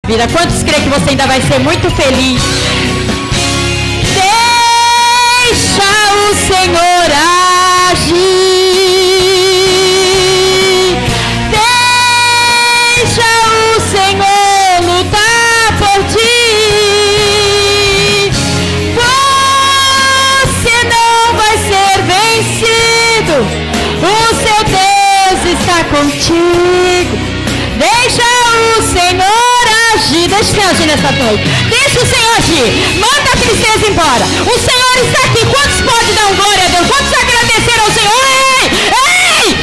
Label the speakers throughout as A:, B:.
A: vida. Quantos creem que você ainda vai ser muito feliz? Deixa o Senhor agir. Deixa o Senhor lutar por ti. Você não vai ser vencido. O seu Deus está contigo. Deixa o Senhor agir. Deixa o Senhor agir nessa noite. Deixa o Senhor agir. Manda a tristeza embora. O Senhor está aqui. Quantos podem dar um glória a Deus? Quantos agradeceram ao Senhor? Ei,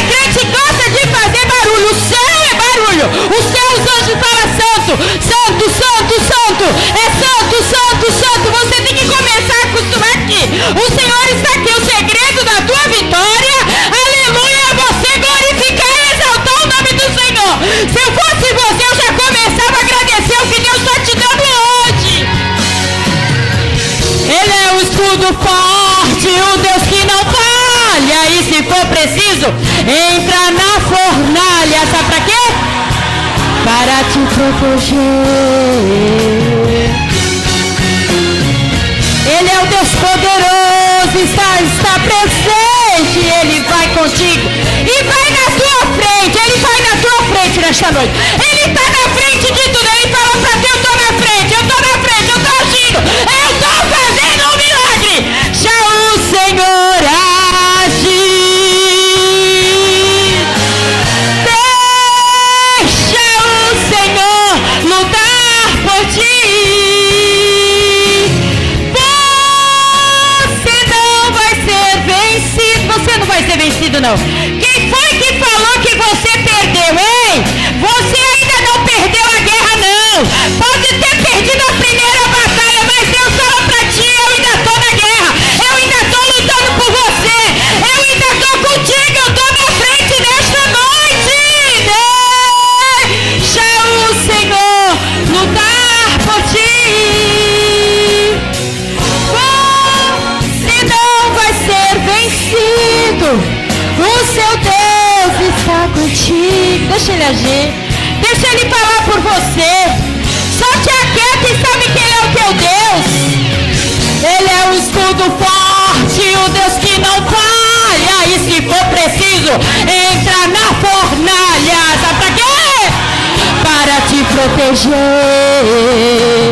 A: crente gosta de fazer barulho. O céu é barulho. Os seus anjos falam santo, santo, santo, santo. É santo, santo, santo. Você tem que começar a acostumar aqui. O Senhor está aqui. O segredo da tua vitória, aleluia, é você glorificar e exaltar o nome do Senhor. Se eu fosse você, eu já começava a agradecer o que Deus está te dando hoje. Ele é o escudo forte, o Deus que não falha. E se for preciso, entra na fornalha. Sabe para quê? Para te proteger. Ele é o Deus poderoso, está presente. Ele vai contigo e vai na tua frente. Ele vai na tua frente nesta noite. Ele está na frente de tudo. Ele fala para ti: eu estou na frente, eu estou na frente, eu estou agindo, eu estou fazendo um milagre. Já o Senhor agir. Deixa o Senhor lutar por ti. Você não vai ser vencido, não. Quem foi que falou que você perdeu, hein? Você ainda não perdeu a guerra, não. Pode ter perdido a primeira batalha, mas Deus fala pra ti: eu ainda estou na guerra, eu ainda estou lutando por você, eu ainda estou contigo, eu estou na frente nesta noite. Deixa o Senhor lutar por ti. Você não vai ser vencido. O seu Deus está contigo. Deixa ele agir. Deixa ele falar por você. Só te aquieta e sabe que ele é o teu Deus. Ele é o escudo forte, o Deus que não falha. E se for preciso, entra na fornalha. Sabe pra quê? Para te proteger.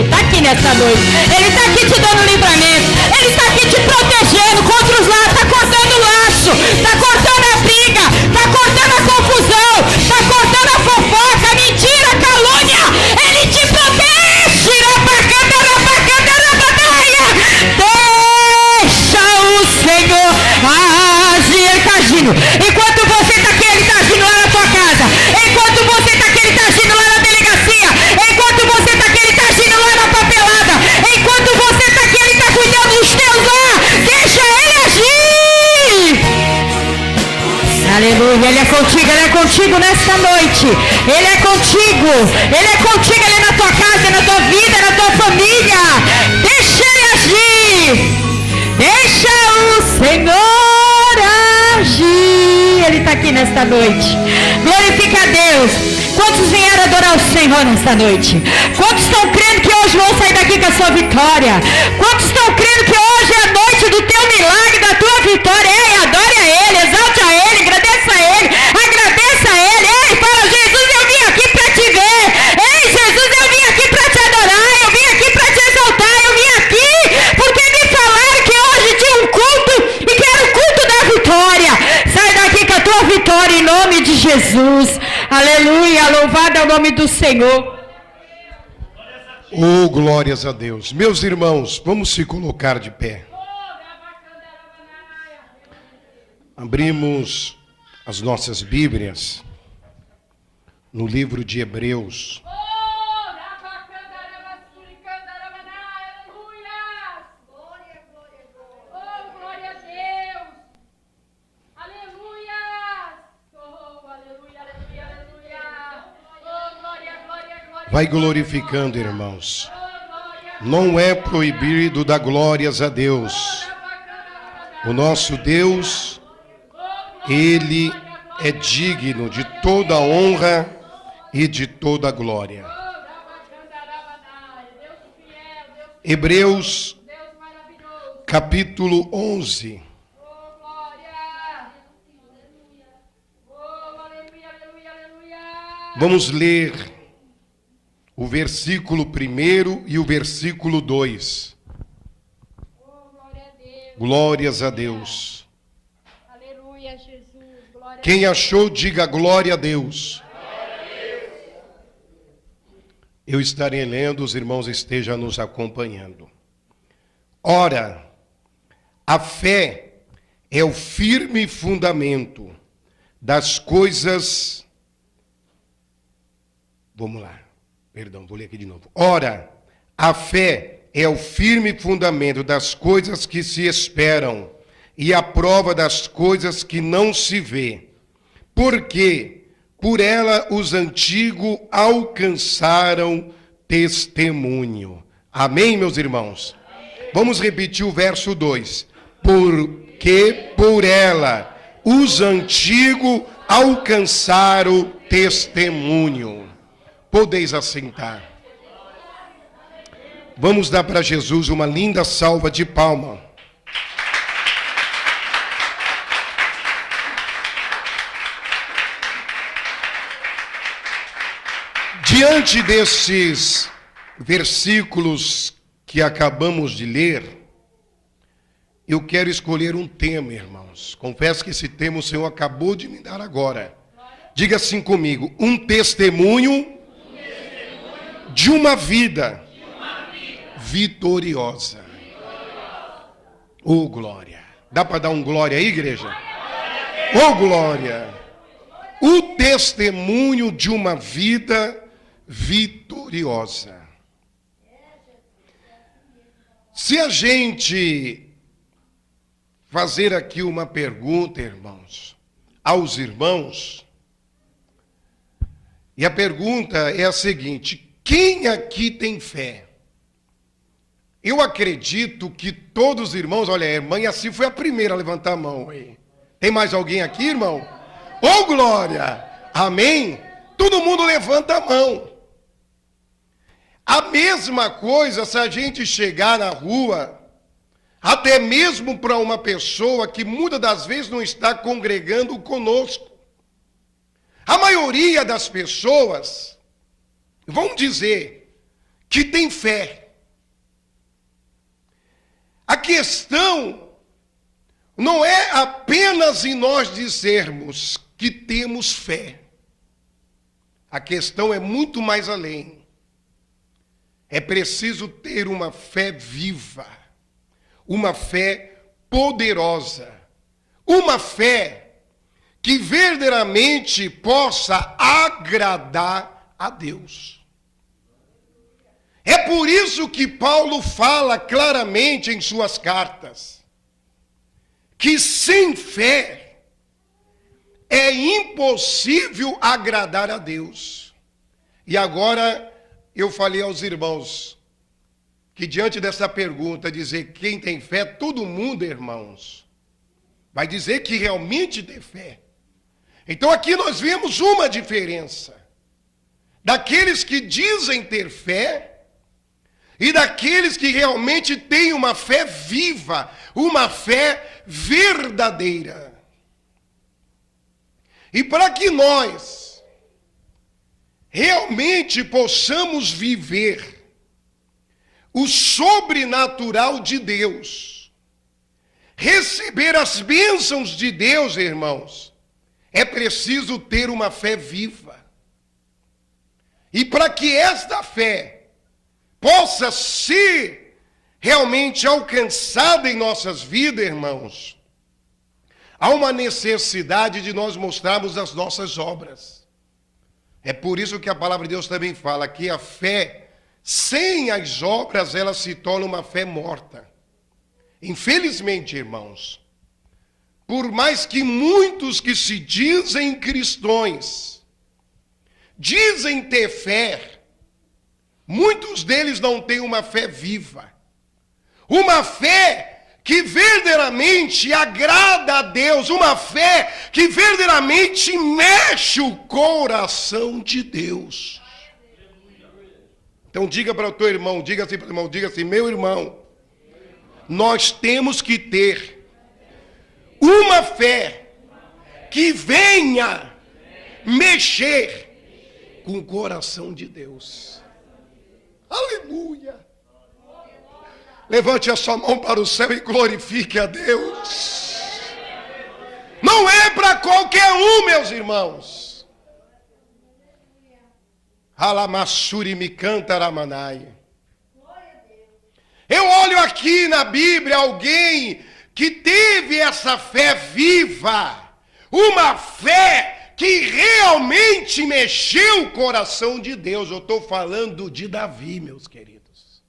A: Está aqui nessa noite. Ele está aqui te dando livramento. Ele está aqui te protegendo contra os laços. Está cortando o laço. Está cortando a briga. Está cortando a confusão. Está cortando a fofoca, a mentira, a calúnia. Ele te protege. Deixa o Senhor agir. Ele está agindo. Enquanto você está aqui, ele está agindo lá na tua casa. Enquanto você está aqui, ele está agindo lá na delegacia. Enquanto você está aqui, ele está agindo lá na papelada. Enquanto você está aqui, ele está cuidando dos teus lá. Deixa ele agir. Aleluia. Ele é contigo nesta noite. Ele é contigo. Ele é contigo, ele é na tua casa, na tua vida, na tua família. Deixa ele agir. Deixa o Senhor agir. Ele está aqui nesta noite. Glorifica a Deus. Quantos vieram adorar o Senhor nesta noite? Quantos estão crendo que hoje vão sair daqui com a sua vitória? Quantos estão crendo que hoje é a noite do teu milagre, da tua vitória? Ei, adore a Ele, exalte a Ele, agradeça a Ele, agradeça a Ele. Ei, fala: Jesus, eu vim aqui para te ver. Ei, Jesus, eu vim aqui para te adorar, eu vim aqui para te exaltar, eu vim aqui porque me falaram que hoje tinha um culto e que era o culto da vitória. Sai daqui com a tua vitória em nome de Jesus. Aleluia, louvado é o nome do Senhor.
B: Oh, glórias a Deus. Meus irmãos, vamos se colocar de pé. Abrimos as nossas Bíblias no livro de Hebreus. Vai glorificando, irmãos. Não é proibido dar glórias a Deus. O nosso Deus, Ele é digno de toda honra e de toda glória. Hebreus,
A: Deus maravilhoso.
B: capítulo 11.
A: Oh, glória. Oh, aleluia, aleluia, aleluia.
B: Vamos ler o versículo 1 e o versículo 2.
A: Oh, glória a Deus.
B: Glórias a Deus.
A: Aleluia, Jesus. Glória a
B: Quem achou, diga glória a Deus. Eu estarei lendo, os irmãos estejam nos acompanhando. Ora, a fé é o firme fundamento das coisas. Vamos lá, perdão, vou ler aqui de novo. Ora, a fé é o firme fundamento das coisas que se esperam e a prova das coisas que não se vê. Porque por ela os antigos alcançaram testemunho. Amém, meus irmãos? Vamos repetir o verso 2. Porque por ela os antigos alcançaram testemunho. Podeis assentar. Vamos dar para Jesus uma linda salva de palmas. Diante desses versículos que acabamos de ler, eu quero escolher um tema, irmãos. Confesso que esse tema o Senhor acabou de me dar agora. Diga assim comigo: um testemunho de uma vida vitoriosa. Oh, glória. Dá para dar um glória aí, igreja? Oh, glória. O testemunho de uma vida vitoriosa. Se a gente fazer aqui uma pergunta, irmãos, aos irmãos, e a pergunta é a seguinte: quem aqui tem fé? Eu acredito que todos os irmãos, olha, a irmã Yaci foi a primeira a levantar a mão aí. Tem mais alguém aqui, irmão? Oh, glória! Amém? Todo mundo levanta a mão. A mesma coisa se a gente chegar na rua, até mesmo para uma pessoa que muitas das vezes não está congregando conosco. A maioria das pessoas vão dizer que tem fé. A questão não é apenas em nós dizermos que temos fé. A questão é muito mais além. É preciso ter uma fé viva, uma fé poderosa, uma fé que verdadeiramente possa agradar a Deus. É por isso que Paulo fala claramente em suas cartas que sem fé é impossível agradar a Deus. E agora eu falei aos irmãos que diante dessa pergunta, dizer quem tem fé, todo mundo, irmãos, vai dizer que realmente tem fé. Então aqui nós vemos uma diferença daqueles que dizem ter fé e daqueles que realmente têm uma fé viva, uma fé verdadeira. E para que nós realmente possamos viver o sobrenatural de Deus, receber as bênçãos de Deus, irmãos, é preciso ter uma fé viva. E para que esta fé possa ser realmente alcançada em nossas vidas, irmãos, há uma necessidade de nós mostrarmos as nossas obras. É por isso que a palavra de Deus também fala que a fé, sem as obras, ela se torna uma fé morta. Infelizmente, irmãos, por mais que muitos que se dizem cristãos, dizem ter fé, muitos deles não têm uma fé viva. Uma fé que verdadeiramente agrada a Deus, uma fé que verdadeiramente mexe o coração de Deus. Então diga para o teu irmão, diga assim para o irmão, diga assim, meu irmão, nós temos que ter uma fé que venha mexer com o coração de Deus. Aleluia! Levante a sua mão para o céu e glorifique a Deus. Não é para qualquer um, meus irmãos. Alamassuri me canta ramanai. Eu olho aqui na Bíblia alguém que teve essa fé viva, uma fé que realmente mexeu o coração de Deus. Eu estou falando de Davi, meus queridos.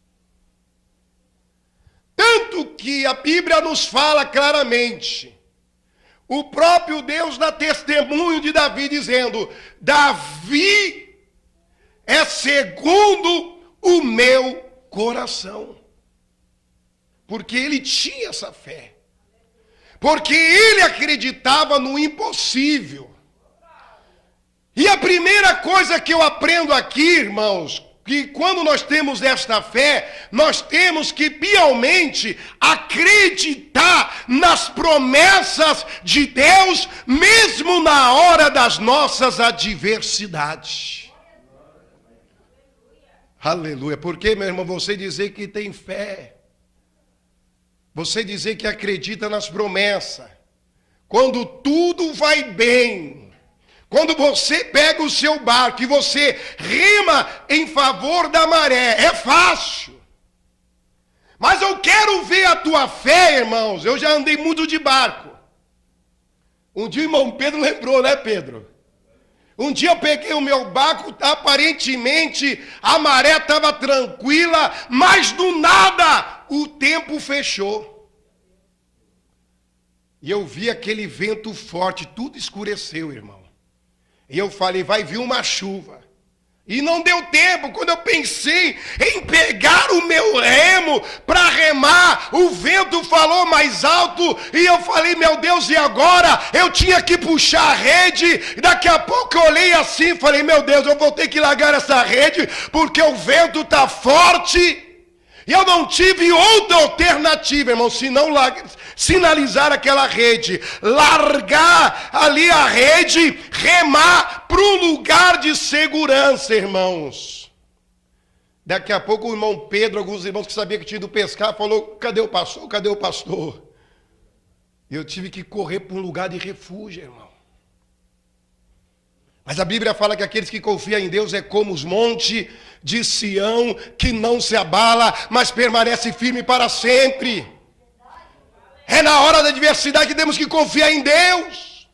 B: Tanto que a Bíblia nos fala claramente, o próprio Deus dá testemunho de Davi, dizendo, Davi é segundo o meu coração. Porque ele tinha essa fé. Porque ele acreditava no impossível. E a primeira coisa que eu aprendo aqui, irmãos, que quando nós temos esta fé, nós temos que piamente acreditar nas promessas de Deus, mesmo na hora das nossas adversidades. Aleluia. Porque, meu irmão, você dizer que tem fé, você dizer que acredita nas promessas, quando tudo vai bem, quando você pega o seu barco e você rema em favor da maré, é fácil. Mas eu quero ver a tua fé, irmãos. Eu já andei muito de barco. Um dia o irmão Pedro lembrou, né, Pedro? Um dia eu peguei o meu barco, aparentemente a maré estava tranquila, mas do nada o tempo fechou. E eu vi aquele vento forte, tudo escureceu, irmão. E eu falei, vai vir uma chuva. E não deu tempo. Quando eu pensei em pegar o meu remo para remar, o vento falou mais alto. E eu falei, meu Deus, e agora? Eu tinha que puxar a rede. Daqui a pouco eu olhei assim e falei, meu Deus, eu vou ter que largar essa rede, porque o vento está forte. E eu não tive outra alternativa, irmão, senão sinalizar aquela rede, largar ali a rede, remar para um lugar de segurança, irmãos. Daqui a pouco o irmão Pedro, alguns irmãos que sabiam que tinha ido pescar, falou, cadê o pastor? Cadê o pastor? E eu tive que correr para um lugar de refúgio, irmão. Mas a Bíblia fala que aqueles que confiam em Deus é como os montes de Sião, que não se abala, mas permanece firme para sempre. É na hora da adversidade que temos que confiar em Deus.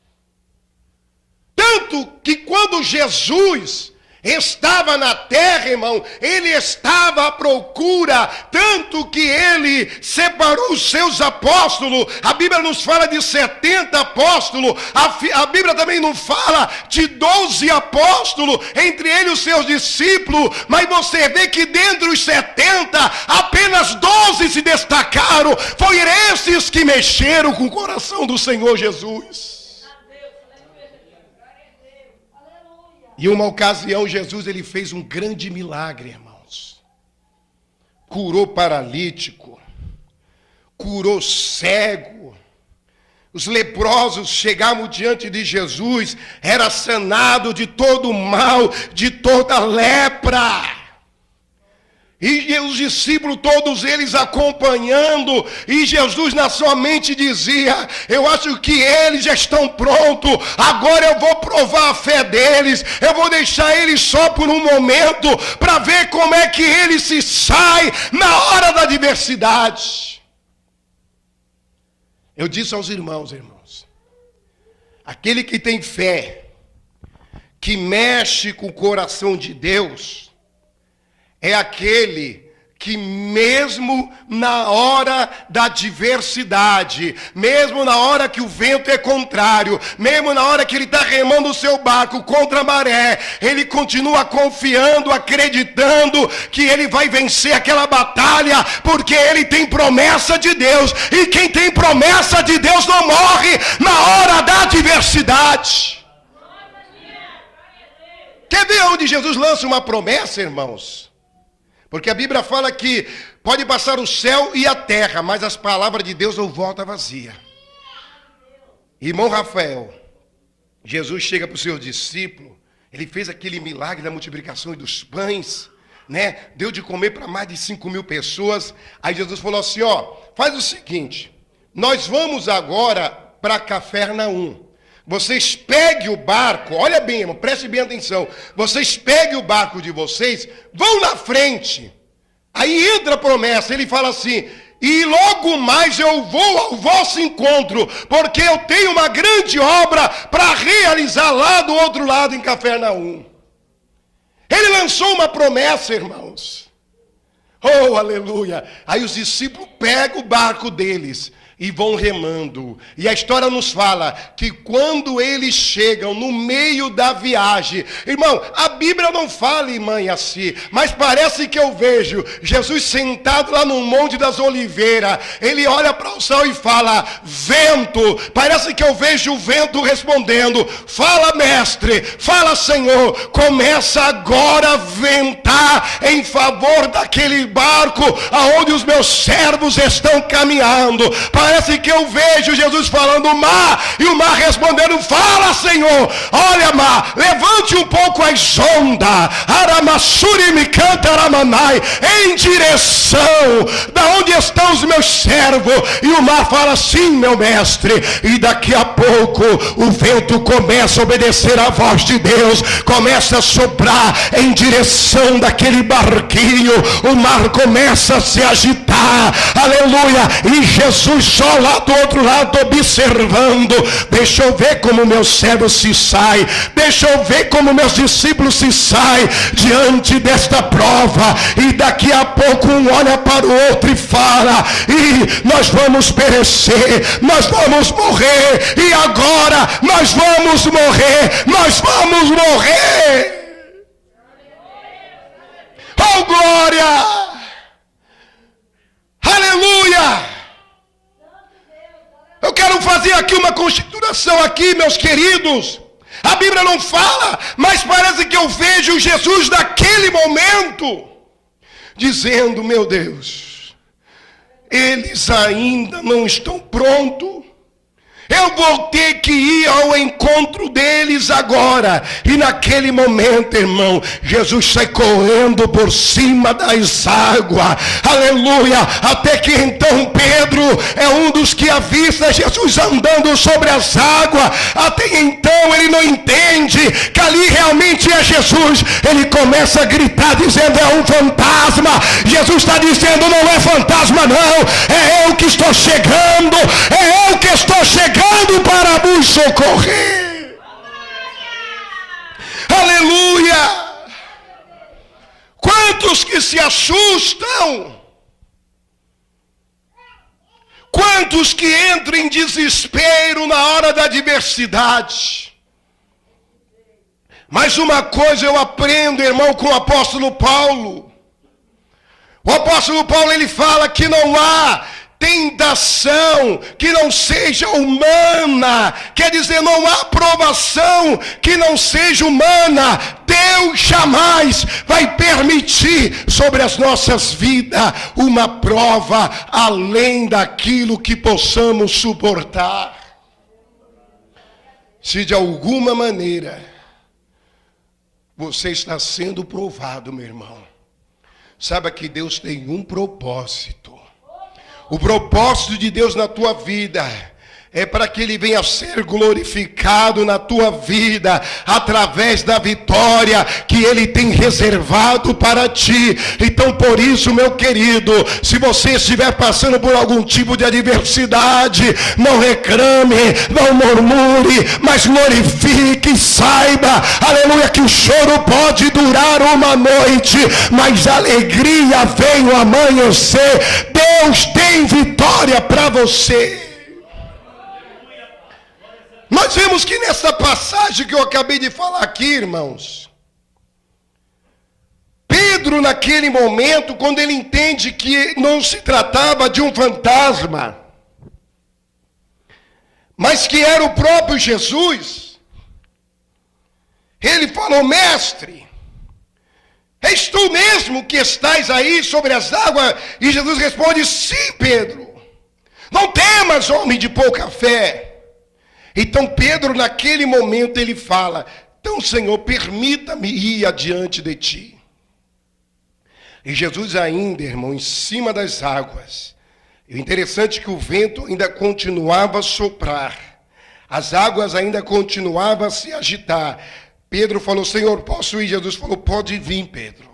B: Tanto que quando Jesus estava na terra, irmão, ele estava à procura, tanto que ele separou os seus apóstolos. A Bíblia nos fala de 70 apóstolos, a Bíblia também não fala de 12 apóstolos, entre eles os seus discípulos, mas você vê que dentre os 70, apenas 12 se destacaram. Foram esses que mexeram com o coração do Senhor Jesus. E uma ocasião, Jesus ele fez um grande milagre, irmãos. Curou paralítico, curou cego. Os leprosos chegavam diante de Jesus, era sanado de todo o mal, de toda lepra. E os discípulos, todos eles acompanhando, e Jesus na sua mente dizia, eu acho que eles já estão prontos, agora eu vou provar a fé deles, eu vou deixar eles só por um momento, para ver como é que eles se saem na hora da adversidade. Eu disse aos irmãos, aquele que tem fé, que mexe com o coração de Deus, é aquele que mesmo na hora da adversidade, mesmo na hora que o vento é contrário, mesmo na hora que ele está remando o seu barco contra a maré, ele continua confiando, acreditando que ele vai vencer aquela batalha, porque ele tem promessa de Deus, e quem tem promessa de Deus não morre na hora da adversidade. Quer ver onde Jesus lança uma promessa, irmãos? Porque a Bíblia fala que pode passar o céu e a terra, mas as palavras de Deus não voltam vazia. Irmão Rafael, Jesus chega para os seus discípulos, ele fez aquele milagre da multiplicação dos pães, né? Deu de comer para mais de 5.000 pessoas. Aí Jesus falou assim, ó, faz o seguinte, nós vamos agora para Cafarnaum. Vocês peguem o barco, olha bem, irmão, preste bem atenção. Vocês peguem o barco de vocês, vão na frente. Aí entra a promessa, ele fala assim, e logo mais eu vou ao vosso encontro, porque eu tenho uma grande obra para realizar lá do outro lado em Cafarnaum. Ele lançou uma promessa, irmãos. Oh, aleluia. Aí os discípulos pegam o barco deles e vão remando. E a história nos fala que quando eles chegam no meio da viagem, irmão, a Bíblia não fala, irmã, assim, mas parece que eu vejo Jesus sentado lá no Monte das Oliveiras. Ele olha para o céu e fala, vento. Parece que eu vejo o vento respondendo, fala, mestre, fala, Senhor. Começa agora a ventar em favor daquele barco aonde os meus servos estão caminhando. Parece que eu vejo Jesus falando mar, e o mar respondendo, fala, Senhor. Olha, mar, levante um pouco as ondas, Aramassuri me canta Aramanai, em direção da onde estão os meus servos. E o mar fala, sim, meu mestre. E daqui a pouco o vento começa a obedecer à voz de Deus, começa a soprar em direção daquele barquinho. O mar começa a se agitar, aleluia. E Jesus só lá do outro lado observando. Deixa eu ver como meu servo se sai, deixa eu ver como meus discípulos se saem diante desta prova. E daqui a pouco um olha para o outro e fala, e nós vamos perecer, nós vamos morrer, e agora nós vamos morrer, nós vamos morrer. Oh, glória, aleluia. Eu quero fazer aqui uma constituição aqui, meus queridos. A Bíblia não fala, mas parece que eu vejo Jesus naquele momento dizendo, meu Deus, eles ainda não estão prontos. Eu vou ter que ir ao encontro deles agora. E naquele momento, irmão, Jesus sai correndo por cima das águas. Aleluia. Até que então Pedro é um dos que avista Jesus andando sobre as águas. Até então ele não entende que ali realmente é Jesus. Ele começa a gritar dizendo, é um fantasma. Jesus está dizendo, não é fantasma não. É eu que estou chegando. É eu que estou chegando para nos socorrer. Aleluia. Quantos que se assustam, quantos que entram em desespero na hora da adversidade. Mas uma coisa eu aprendo, irmão, com o apóstolo Paulo. O apóstolo Paulo, ele fala que não há tentação que não seja humana. Quer dizer, não há provação que não seja humana. Deus jamais vai permitir sobre as nossas vidas uma prova além daquilo que possamos suportar. Se de alguma maneira você está sendo provado, meu irmão, saiba que Deus tem um propósito. O propósito de Deus na tua vida é para que Ele venha a ser glorificado na tua vida, através da vitória que Ele tem reservado para ti. Então por isso, meu querido, se você estiver passando por algum tipo de adversidade, não reclame, não murmure, mas glorifique e saiba, aleluia, que o choro pode durar uma noite, mas a alegria vem ao amanhecer. Deus tem vitória para você. Nós vemos que nessa passagem que eu acabei de falar aqui, irmãos, Pedro naquele momento, quando ele entende que não se tratava de um fantasma, mas que era o próprio Jesus, ele falou, mestre, És tu mesmo que estás aí sobre as águas? E Jesus responde, sim, Pedro. Não temas, homem de pouca fé. Então Pedro, naquele momento, ele fala, então, Senhor, permita-me ir adiante de ti. E Jesus ainda, irmão, em cima das águas. E o interessante é que o vento ainda continuava a soprar. As águas ainda continuavam a se agitar. Pedro falou, Senhor, posso ir? Jesus falou, pode vir, Pedro.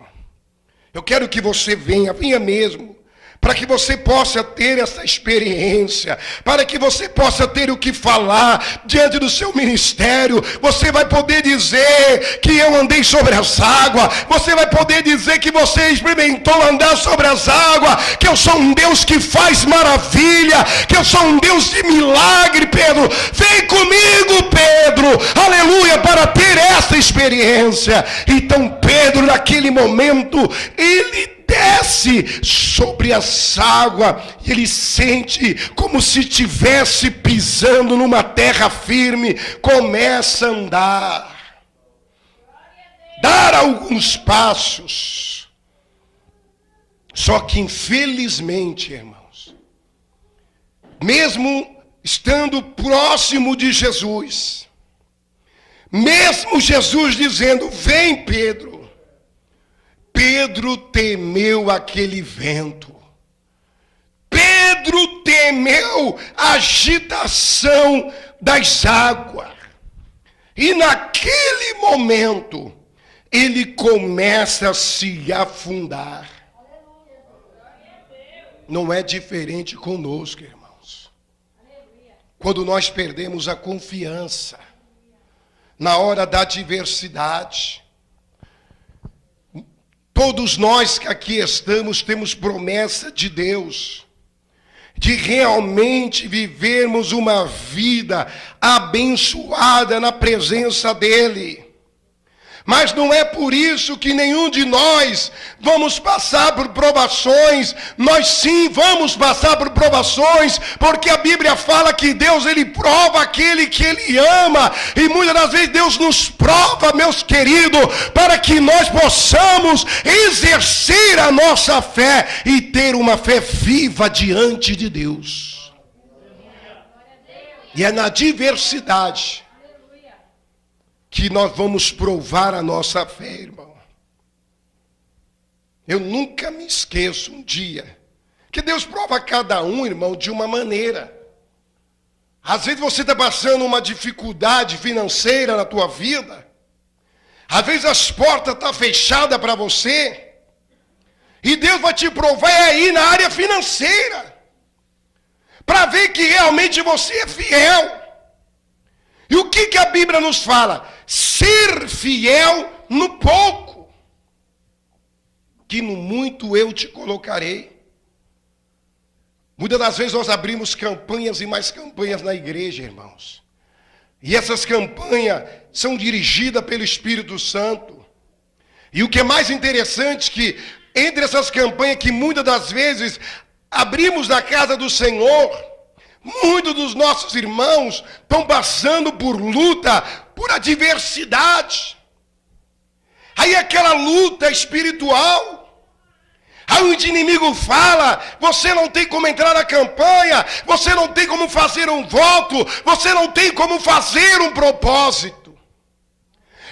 B: Eu quero que você venha, venha mesmo. Para que você possa ter essa experiência, para que você possa ter o que falar diante do seu ministério. Você vai poder dizer que eu andei sobre as águas, você vai poder dizer que você experimentou andar sobre as águas, que eu sou um Deus que faz maravilha, que eu sou um Deus de milagre, Pedro. Vem comigo, Pedro, aleluia, para ter essa experiência. Então Pedro, naquele momento, ele desce sobre essa água e ele sente como se estivesse pisando numa terra firme, começa a andar, dar alguns passos. Só que infelizmente, irmãos, mesmo estando próximo de Jesus, mesmo Jesus dizendo, vem, Pedro, Pedro temeu aquele vento. Pedro temeu a agitação das águas. E naquele momento, ele começa a se afundar. Não é diferente conosco, irmãos. Quando nós perdemos a confiança, na hora da adversidade, todos nós que aqui estamos temos promessa de Deus, de realmente vivermos uma vida abençoada na presença dEle. Mas não é por isso que nenhum de nós vamos passar por provações. Nós sim vamos passar por provações, porque a Bíblia fala que Deus, Ele prova aquele que Ele ama. E muitas das vezes Deus nos prova, meus queridos, para que nós possamos exercer a nossa fé e ter uma fé viva diante de Deus. E é na diversidade que nós vamos provar a nossa fé, irmão. Eu nunca me esqueço um dia que Deus prova cada um, irmão, de uma maneira. Às vezes você está passando uma dificuldade financeira na tua vida. Às vezes as portas estão fechadas para você. E Deus vai te provar aí na área financeira, para ver que realmente você é fiel. E o que a Bíblia nos fala? Ser fiel no pouco, que no muito eu te colocarei. Muitas das vezes nós abrimos campanhas e mais campanhas na igreja, irmãos. E essas campanhas são dirigidas pelo Espírito Santo. E o que é mais interessante, que entre essas campanhas que muitas das vezes abrimos na casa do Senhor, muitos dos nossos irmãos estão passando por luta, por adversidade. Aí aquela luta espiritual. Aí o inimigo fala, você não tem como entrar na campanha, você não tem como fazer um voto, você não tem como fazer um propósito.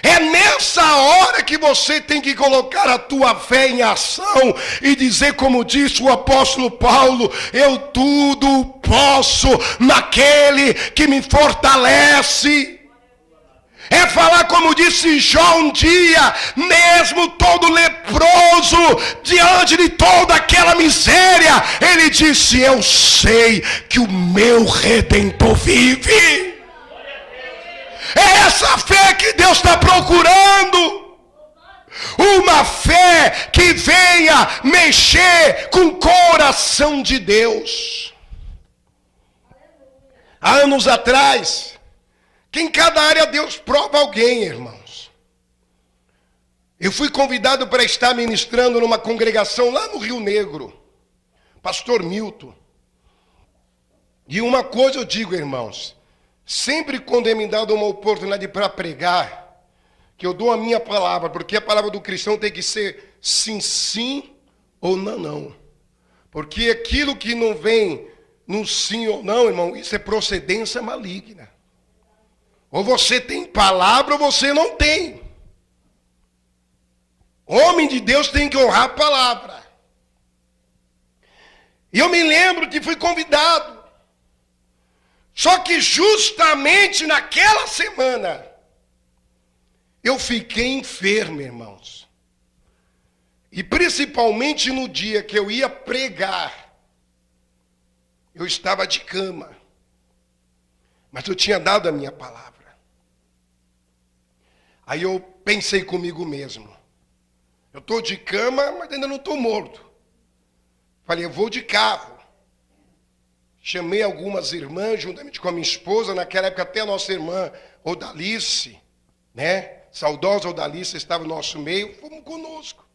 B: É nessa hora que você tem que colocar a tua fé em ação e dizer, como disse o apóstolo Paulo, eu tudo posso naquele que me fortalece. É falar como disse Jó um dia, mesmo todo leproso, diante de toda aquela miséria, ele disse, eu sei que o meu Redentor vive. É essa fé que Deus está procurando. Uma fé que venha mexer com o coração de Deus. Há anos atrás, que em cada área Deus prova alguém, irmãos. Eu fui convidado para estar ministrando numa congregação lá no Rio Negro, pastor Milton. E uma coisa eu digo, irmãos, sempre quando é me dado uma oportunidade para pregar, que eu dou a minha palavra, porque a palavra do cristão tem que ser sim, sim ou não, não. Porque aquilo que não vem no sim ou não, irmão, isso é procedência maligna. Ou você tem palavra ou você não tem. Homem de Deus tem que honrar a palavra. E eu me lembro que fui convidado. Só que justamente naquela semana, eu fiquei enfermo, irmãos. E principalmente no dia que eu ia pregar, eu estava de cama. Mas eu tinha dado a minha palavra. Aí eu pensei comigo mesmo. Eu estou de cama, mas ainda não estou morto. Falei, eu vou de carro. Chamei algumas irmãs, juntamente com a minha esposa, naquela época até a nossa irmã Odalice, né? Saudosa Odalice estava no nosso meio, fomos conosco.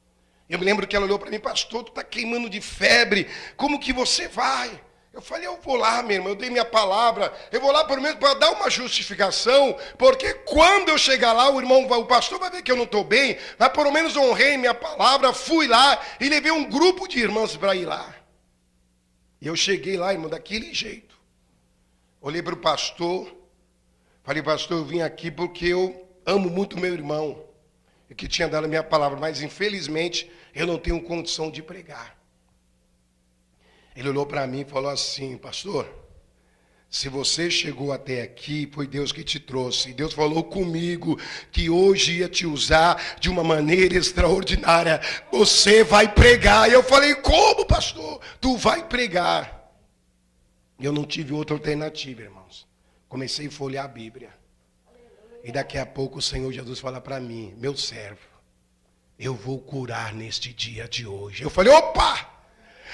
B: Eu me lembro que ela olhou para mim, pastor, tu está queimando de febre, como que você vai? Eu falei, eu vou lá, minha irmã, eu dei minha palavra, eu vou lá pelo menos para dar uma justificação, porque quando eu chegar lá, o pastor vai ver que eu não estou bem, mas pelo menos honrei minha palavra, fui lá e levei um grupo de irmãs para ir lá. E eu cheguei lá, irmão, daquele jeito. Olhei para o pastor, falei, pastor, eu vim aqui porque eu amo muito meu irmão, e que tinha dado a minha palavra, mas infelizmente eu não tenho condição de pregar. Ele olhou para mim e falou assim, pastor, se você chegou até aqui, foi Deus que te trouxe. E Deus falou comigo que hoje ia te usar de uma maneira extraordinária. Você vai pregar. E eu falei, como, pastor? Tu vai pregar. Eu não tive outra alternativa, irmãos. Comecei a folhear a Bíblia. E daqui a pouco o Senhor Jesus fala para mim, meu servo, eu vou curar neste dia de hoje. Eu falei, opa!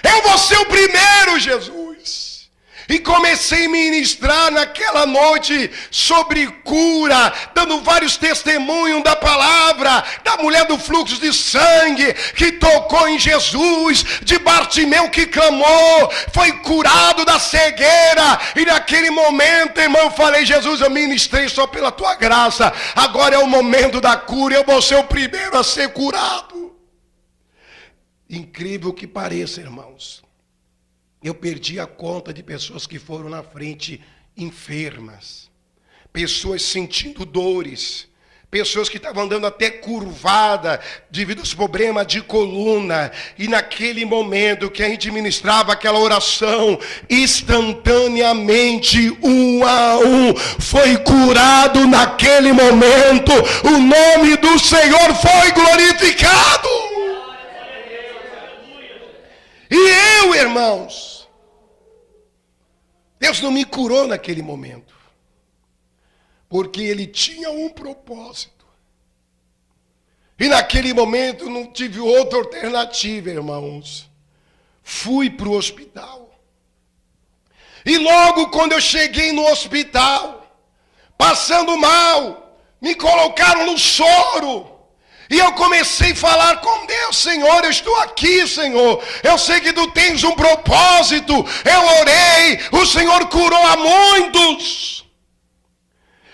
B: Eu vou ser o primeiro, Jesus. E comecei a ministrar naquela noite sobre cura, dando vários testemunhos da palavra, da mulher do fluxo de sangue, que tocou em Jesus, de Bartimeu que clamou, foi curado da cegueira. E naquele momento, irmão, eu falei, Jesus, eu ministrei só pela tua graça, agora é o momento da cura, eu vou ser o primeiro a ser curado. Incrível que pareça, irmãos, eu perdi a conta de pessoas que foram na frente enfermas, pessoas sentindo dores, pessoas que estavam andando até curvada devido aos problemas de coluna. E naquele momento que a gente ministrava aquela oração, instantaneamente, um a um, foi curado naquele momento. O nome do Senhor foi glorificado. E eu, irmãos, Deus não me curou naquele momento, porque Ele tinha um propósito. E naquele momento não tive outra alternativa, irmãos. Fui para o hospital. E logo quando eu cheguei no hospital, passando mal, me colocaram no soro. E eu comecei a falar com Deus, Senhor, eu estou aqui, Senhor. Eu sei que Tu tens um propósito. Eu orei, o Senhor curou a muitos.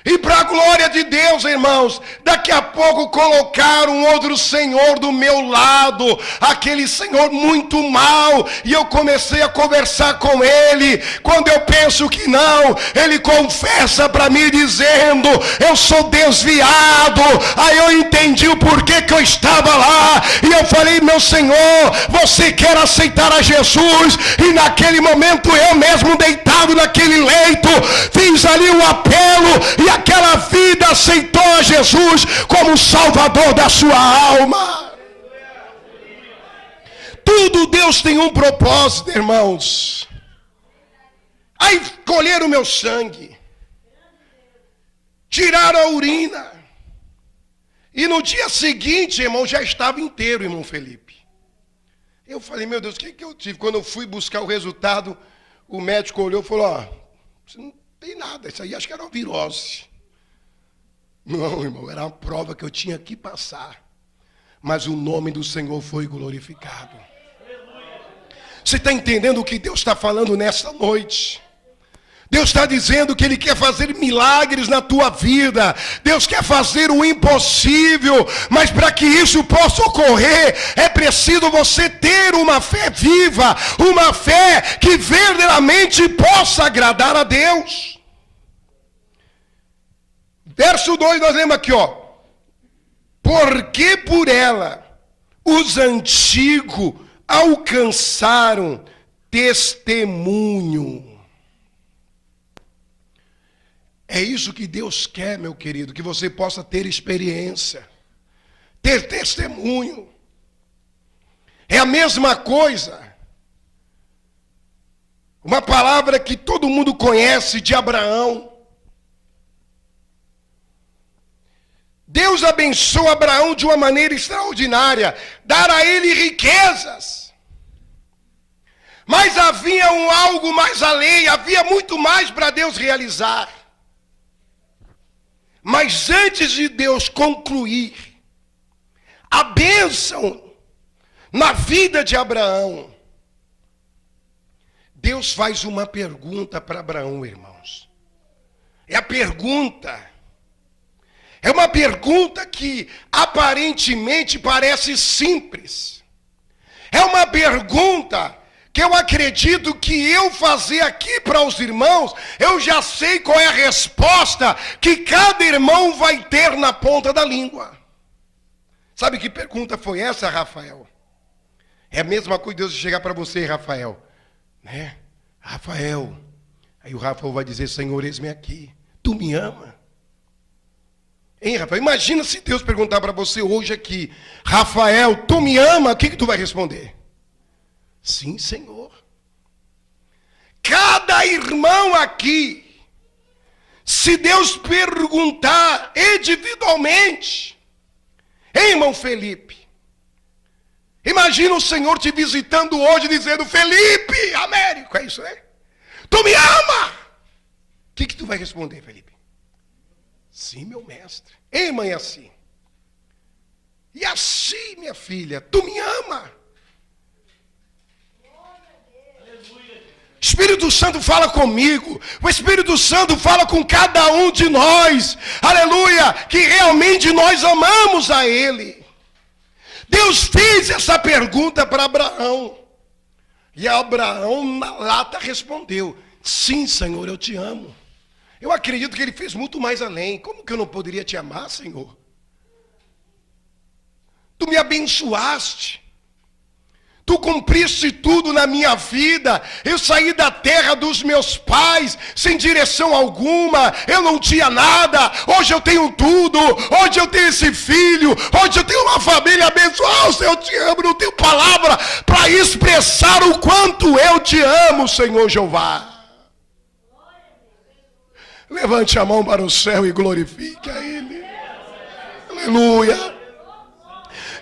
B: E para a glória de Deus, irmãos, daqui a pouco colocaram outro senhor do meu lado, aquele senhor muito mau, e eu comecei a conversar com ele. Quando eu penso que não, ele confessa para mim dizendo, eu sou desviado. Aí eu entendi o porquê que eu estava lá, e eu falei, meu Senhor, você quer aceitar a Jesus? E naquele momento eu mesmo deitado naquele leito, fiz ali um apelo, e aquela vida aceitou a Jesus como Salvador da sua alma. Tudo Deus tem um propósito, irmãos. Aí colheram o meu sangue, tiraram a urina, e no dia seguinte, irmão, já estava inteiro, irmão Felipe. Eu falei, meu Deus, o que eu tive? Quando eu fui buscar o resultado, o médico olhou e falou, ó, você não tem nada, isso aí acho que era uma virose. Não, irmão, era uma prova que eu tinha que passar. Mas o nome do Senhor foi glorificado. Você está entendendo o que Deus está falando nessa noite? Deus está dizendo que Ele quer fazer milagres na tua vida. Deus quer fazer o impossível. Mas para que isso possa ocorrer, é preciso você ter uma fé viva. Uma fé que verdadeiramente possa agradar a Deus. Verso 2 nós lemos aqui, ó. Porque por ela os antigos alcançaram testemunho. É isso que Deus quer, meu querido, que você possa ter experiência, ter testemunho. É a mesma coisa. Uma palavra que todo mundo conhece de Abraão. Deus abençoou Abraão de uma maneira extraordinária, dar a ele riquezas. Mas havia algo mais além, havia muito mais para Deus realizar. Mas antes de Deus concluir a bênção na vida de Abraão, Deus faz uma pergunta para Abraão, irmãos. É uma pergunta que aparentemente parece simples. É uma pergunta que eu acredito que eu fazer aqui para os irmãos, eu já sei qual é a resposta que cada irmão vai ter na ponta da língua. Sabe que pergunta foi essa, Rafael? É a mesma coisa de Deus chegar para você, Rafael. Né? Rafael. Aí o Rafael vai dizer, Senhor, eis-me aqui. Tu me ama? Hein, Rafael? Imagina se Deus perguntar para você hoje aqui, Rafael, tu me ama? O que tu vai responder? Sim, Senhor. Cada irmão aqui, se Deus perguntar individualmente, hein, irmão Felipe? Imagina o Senhor te visitando hoje dizendo, Felipe, Américo, é isso, né? Tu me ama? O que tu vai responder, Felipe? Sim, meu mestre. Ei, mãe, assim. E assim, minha filha, tu me ama? Espírito Santo fala comigo, o Espírito Santo fala com cada um de nós, aleluia, que realmente nós amamos a Ele. Deus fez essa pergunta para Abraão, e Abraão na lata respondeu, sim, Senhor, eu te amo. Eu acredito que Ele fez muito mais além. Como que eu não poderia te amar, Senhor? Tu me abençoaste. Tu cumpriste tudo na minha vida. Eu saí da terra dos meus pais, sem direção alguma. Eu não tinha nada. Hoje eu tenho tudo. Hoje eu tenho esse filho. Hoje eu tenho uma família abençoada. Oh, Senhor, eu te amo. Não tenho palavra para expressar o quanto eu te amo, Senhor Jeová. Levante a mão para o céu e glorifique a Ele. Aleluia.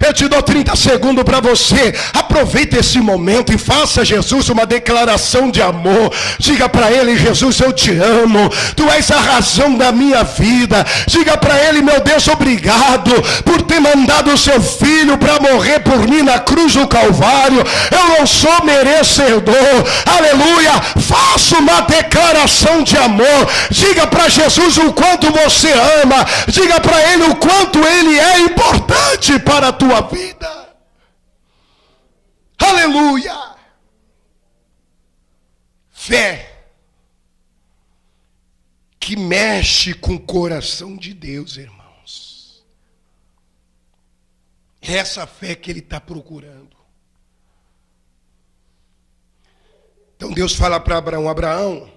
B: Eu te dou 30 segundos para você. Aproveite esse momento e faça a Jesus uma declaração de amor. Diga para Ele, Jesus, eu te amo. Tu és a razão da minha vida. Diga para Ele, meu Deus, obrigado por ter mandado o seu filho para morrer por mim na cruz do Calvário. Eu não sou merecedor. Aleluia. Faça uma declaração de amor. Diga para Jesus o quanto você ama. Diga para Ele o quanto Ele é importante para a tua vida. Aleluia. Fé que mexe com o coração de Deus, irmãos. É essa fé que Ele está procurando. Então Deus fala para Abraão, Abraão,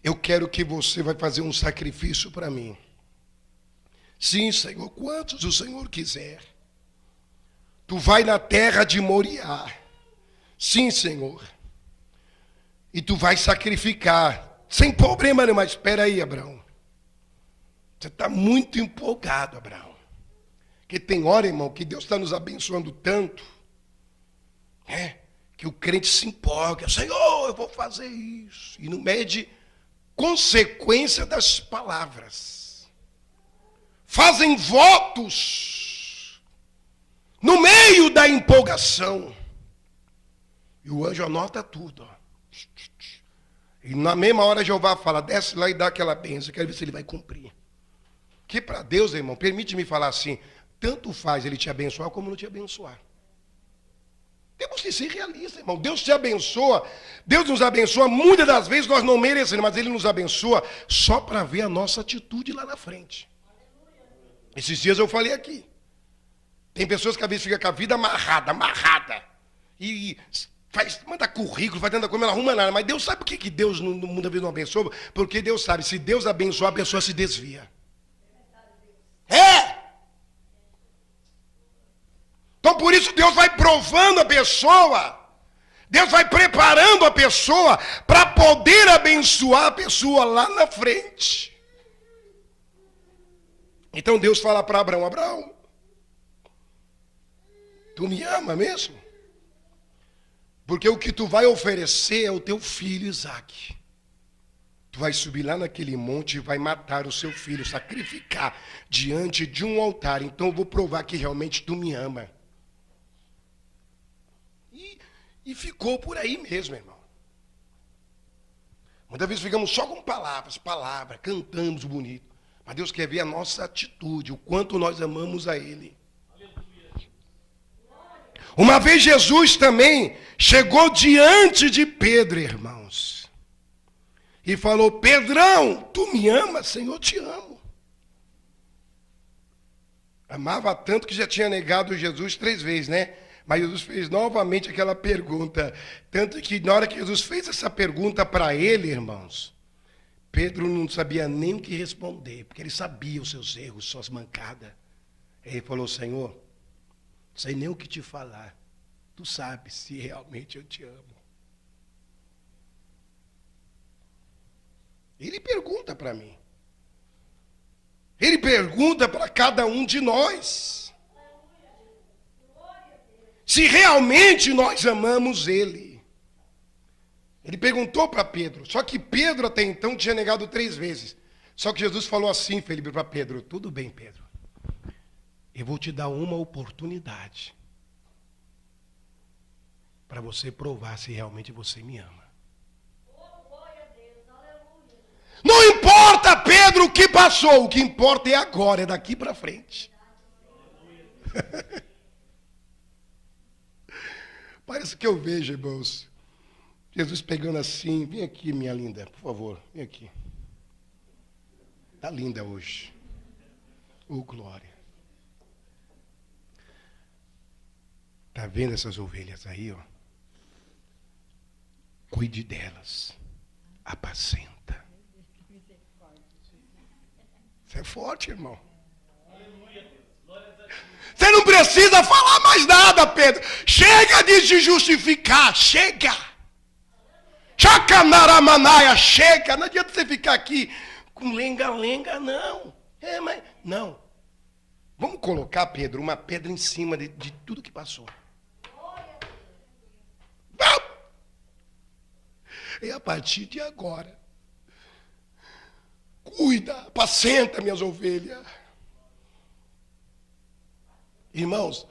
B: eu quero que você vai fazer um sacrifício para mim. Sim, Senhor, quantos o Senhor quiser. Tu vai na terra de Moriá. Sim, Senhor. E tu vai sacrificar. Sem problema nenhum, mas espera aí, Abraão. Você está muito empolgado, Abraão. Porque tem hora, irmão, que Deus está nos abençoando tanto. Que o crente se empolga. Senhor, eu vou fazer isso. E não mede consequência das palavras. Fazem votos no meio da empolgação. E o anjo anota tudo. Ó. E na mesma hora Jeová fala, desce lá e dá aquela bênção. Eu quero ver se ele vai cumprir. Que para Deus, irmão, permite-me falar assim, tanto faz ele te abençoar como não te abençoar. Temos que ser realistas, irmão. Deus te abençoa. Deus nos abençoa. Muitas das vezes nós não merecemos, mas Ele nos abençoa só para ver a nossa atitude lá na frente. Esses dias eu falei aqui. Tem pessoas que às vezes ficam com a vida amarrada. E manda currículo, faz tanta coisa, não arruma nada. Mas Deus sabe por que Deus no mundo da vida não abençoa? Porque Deus sabe, se Deus abençoar, a pessoa se desvia. Então por isso Deus vai provando a pessoa. Deus vai preparando a pessoa para poder abençoar a pessoa lá na frente. Então Deus fala para Abraão, Abraão, tu me ama mesmo? Porque o que tu vai oferecer é o teu filho Isaque. Tu vai subir lá naquele monte e vai matar o seu filho, sacrificar diante de um altar. Então eu vou provar que realmente tu me ama. E ficou por aí mesmo, irmão. Muitas vezes ficamos só com palavras, cantamos bonito. Mas Deus quer ver a nossa atitude, o quanto nós amamos a Ele. Uma vez Jesus também chegou diante de Pedro, irmãos. E falou, Pedrão, tu me amas? Senhor, te amo. Amava tanto que já tinha negado Jesus 3 vezes, né? Mas Jesus fez novamente aquela pergunta. Tanto que na hora que Jesus fez essa pergunta para ele, irmãos, Pedro não sabia nem o que responder, porque ele sabia os seus erros, suas mancadas. Ele falou, Senhor, não sei nem o que te falar. Tu sabes se realmente eu te amo. Ele pergunta para mim. Ele pergunta para cada um de nós. Se realmente nós amamos Ele. Ele perguntou para Pedro. Só que Pedro até então tinha negado 3 vezes. Só que Jesus falou assim, Felipe, para Pedro. Tudo bem, Pedro. Eu vou te dar uma oportunidade. Para você provar se realmente você me ama. Não importa, Pedro, o que passou. O que importa é agora, é daqui para frente. Parece que eu vejo, irmãos, Jesus pegando assim, vem aqui, minha linda, por favor, vem aqui. Está linda hoje. Glória. Está vendo essas ovelhas aí, ó? Cuide delas. Apacenta. Você é forte, irmão. Você não precisa falar mais nada, Pedro. Chega de se justificar. Chega. Chacanaramanaya, chega. Não adianta você ficar aqui com lenga-lenga, não. Mas não. Vamos colocar, Pedro, uma pedra em cima de tudo que passou. Vamos. E a partir de agora, cuida, apacenta minhas ovelhas. Irmãos,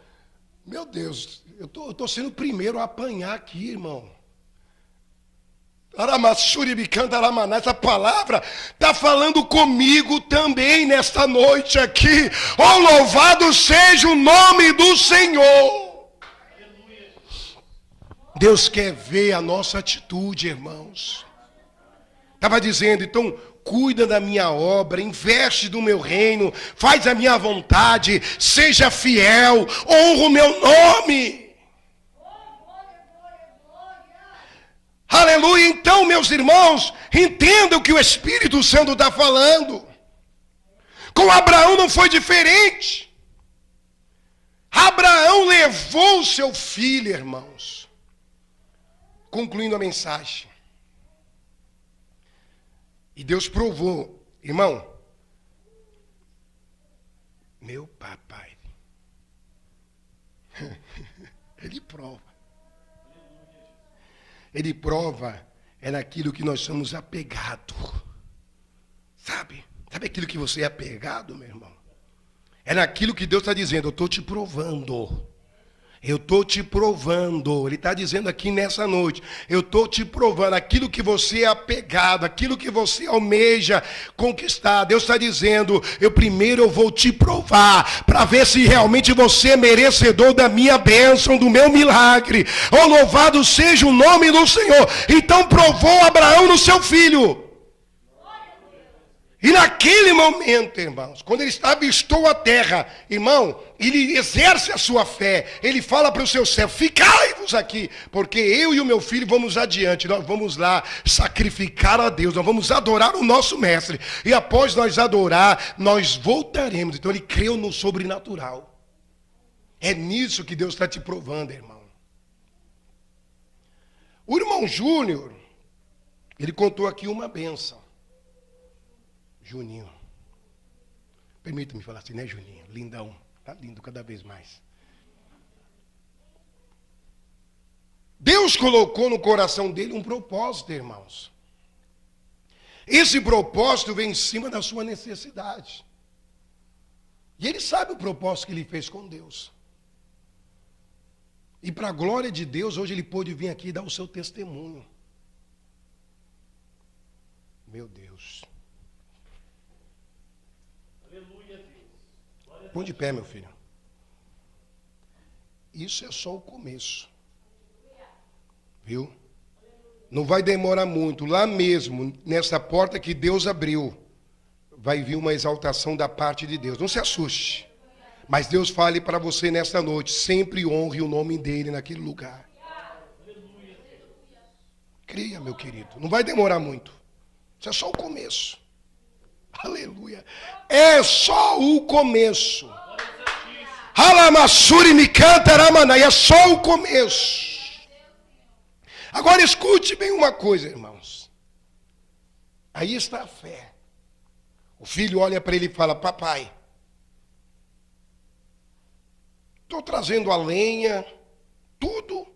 B: meu Deus, eu tô sendo o primeiro a apanhar aqui, irmão. Essa palavra está falando comigo também nesta noite aqui. Oh, louvado seja o nome do Senhor. Deus quer ver a nossa atitude, irmãos. Estava dizendo, então, cuida da minha obra, investe no meu reino, faz a minha vontade, seja fiel, honra o meu nome. Aleluia. Então, meus irmãos, entendam o que o Espírito Santo está falando. Com Abraão não foi diferente. Abraão levou o seu filho, irmãos. Concluindo a mensagem. E Deus provou, irmão, meu papai, Ele prova. Ele prova é naquilo que nós somos apegados. Sabe? Sabe aquilo que você é apegado, meu irmão? É naquilo que Deus está dizendo, eu estou te provando. Eu estou te provando, ele está dizendo aqui nessa noite, eu estou te provando aquilo que você é apegado, aquilo que você almeja conquistar. Deus está dizendo, eu vou te provar, para ver se realmente você é merecedor da minha bênção, do meu milagre. Oh, louvado seja o nome do Senhor. Então provou Abraão no seu filho. E naquele momento, irmãos, quando ele avistou a terra, irmão, ele exerce a sua fé. Ele fala para o seu servo, ficai-vos aqui, porque eu e o meu filho vamos adiante. Nós vamos lá sacrificar a Deus, nós vamos adorar o nosso mestre. E após nós adorar, nós voltaremos. Então ele creu no sobrenatural. É nisso que Deus está te provando, irmão. O irmão Júnior, ele contou aqui uma bênção. Juninho, permita-me falar assim, né, Juninho? Lindão, tá lindo cada vez mais. Deus colocou no coração dele um propósito, irmãos. Esse propósito vem em cima da sua necessidade. E ele sabe o propósito que ele fez com Deus. E para a glória de Deus, hoje ele pôde vir aqui e dar o seu testemunho. Meu Deus. Põe de pé, meu filho. Isso é só o começo. Viu? Não vai demorar muito. Lá mesmo, nessa porta que Deus abriu, vai vir uma exaltação da parte de Deus. Não se assuste. Mas Deus fale para você nesta noite. Sempre honre o nome dele naquele lugar. Creia, meu querido. Não vai demorar muito. Isso é só o começo. Aleluia. É só o começo. Alamassuri me canta, Ramanai. É só o começo. Agora escute bem uma coisa, irmãos. Aí está a fé. O filho olha para ele e fala, papai, estou trazendo a lenha, tudo.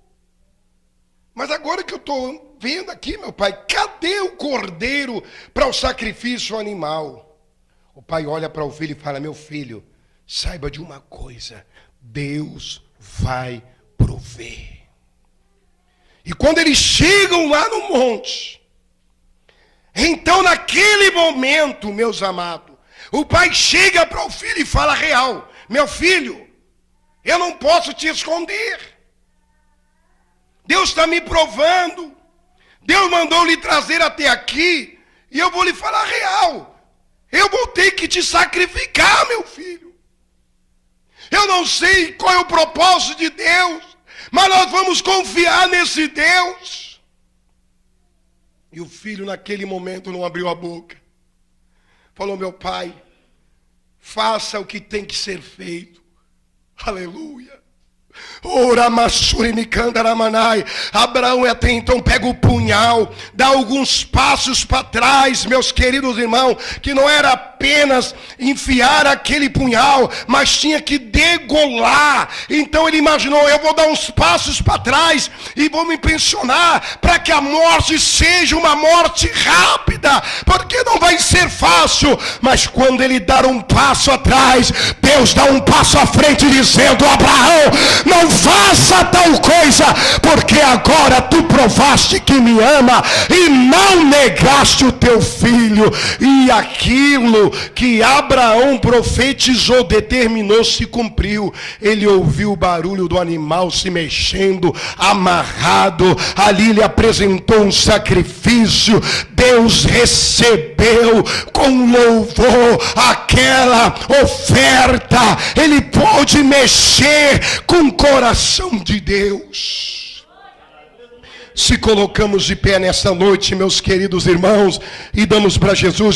B: Mas agora que eu estou vendo aqui, meu pai, cadê o cordeiro para o sacrifício animal? O pai olha para o filho e fala, meu filho, saiba de uma coisa, Deus vai prover. E quando eles chegam lá no monte, então naquele momento, meus amados, o pai chega para o filho e fala real, meu filho, eu não posso te esconder. Deus está me provando. Deus mandou lhe trazer até aqui. E eu vou lhe falar real. Eu vou ter que te sacrificar, meu filho. Eu não sei qual é o propósito de Deus. Mas nós vamos confiar nesse Deus. E o filho naquele momento não abriu a boca. Falou, meu pai, faça o que tem que ser feito. Aleluia. Abraão até então pega o punhal, dá alguns passos para trás, meus queridos irmãos, que não era apenas enfiar aquele punhal, mas tinha que degolar. Então ele imaginou, eu vou dar uns passos para trás e vou me pensionar para que a morte seja uma morte rápida, porque não vai ser fácil. Mas quando ele dar um passo atrás, Deus dá um passo à frente dizendo, Abraão, não faça tal coisa, porque agora tu provaste que me ama e não negaste o teu filho. E aquilo que Abraão profetizou, determinou, se cumpriu. Ele ouviu o barulho do animal se mexendo, amarrado. Ali ele apresentou um sacrifício. Deus recebeu com louvor aquela oferta. Ele pôde mexer com o coração de Deus. Se colocamos de pé nessa noite, meus queridos irmãos, e damos para Jesus